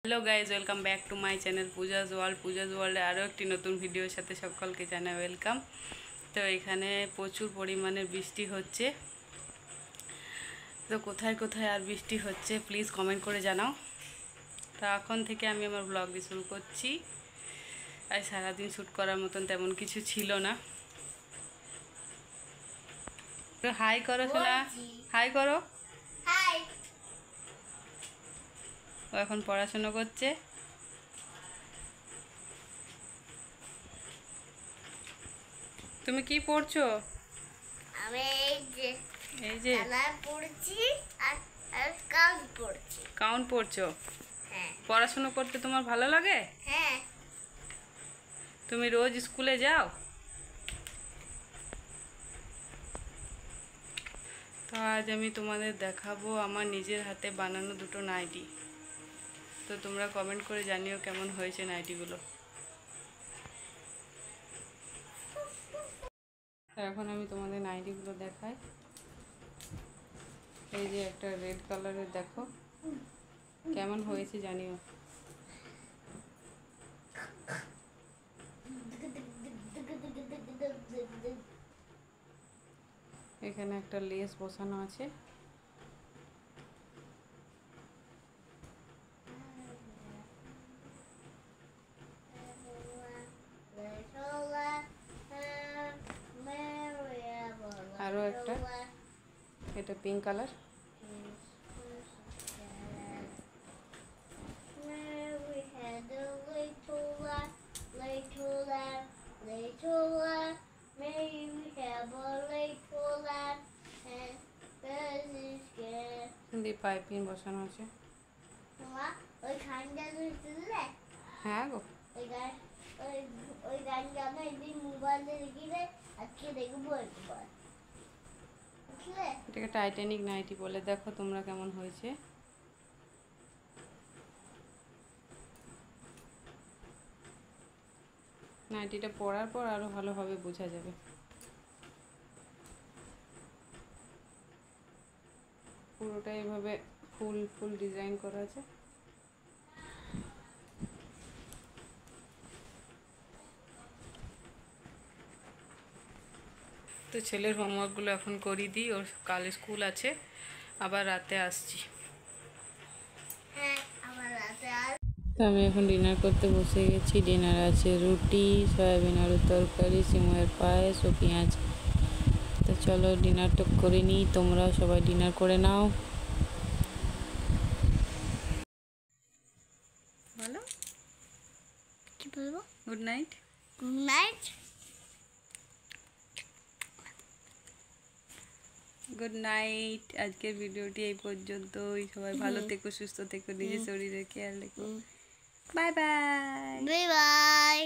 Hello guys, welcome back to my channel Puja's ওয়ার্ল্ডে আরও একটি নতুন ভিডিওর সাথে সকলকে জানাই ওয়েলকাম। তো এখানে প্রচুর পরিমাণে বৃষ্টি হচ্ছে। তো কোথায় কোথায় আর বৃষ্টি হচ্ছে প্লিজ কমেন্ট করে জানাও। তো এখন থেকে আমি আমার ব্লগটি শুরু করছি। আর সারাদিন শ্যুট করার মতন তেমন কিছু ছিল না। তো হাই করো সোনা, হাই করো। ও এখন পড়াশোনা করছে। তুমি কি পড়ছো? আমি এই যে পড়ছি আর কাউন্ট পড়ছো? হ্যাঁ। পড়াশোনা করতে তোমার ভালো লাগে? হ্যাঁ। তুমি রোজ স্কুলে যাও? তো আজ আমি তোমাদের দেখাবো আমার নিজের হাতে বানানো দুটো নাইটি। তো তোমরা কমেন্ট করে জানিও কেমন হয়েছে নাইটিগুলো। এখন আমি তোমাদের নাইটিগুলো দেখাই। এই যে একটা রেড কালারের, দেখো কেমন হয়েছে জানিও। এখানে একটা লেস বসানো আছে। আরও একটা, এটা পিঙ্ক কালার। পাইপিং বসানো আছে। হ্যাঁ গো, এটাকে টাইটানিক নাইটি বলে। দেখো তোমরা কেমন হয়েছে। নাইটিটা পরার পর আরো ভালোভাবে বোঝা যাবে। পুরোটা এইভাবে ফুল ফুল ডিজাইন করা আছে। তো ছেলের হোমওয়ার্কগুলো এখন করিয়ে দিই, ওর কাল স্কুল আছে, আবার রাতে আসছি। তো আমি এখন ডিনার করতে বসে গেছি। ডিনার আছে রুটি, সয়াবিন আলুর তরকারি, সিমের পায়েস ও পেঁয়াজ। তো চলো ডিনারটা করে নিই, তোমরাও সবাই ডিনার করে নাও। বলো, কি বলবো? Good night. Good night. Good night. আজকের ভিডিওটি এই পর্যন্তই। সবাই ভালো থেকো, সুস্থ থেকো, নিজের শরীরের খেয়াল রেখো। Bye bye. Bye bye.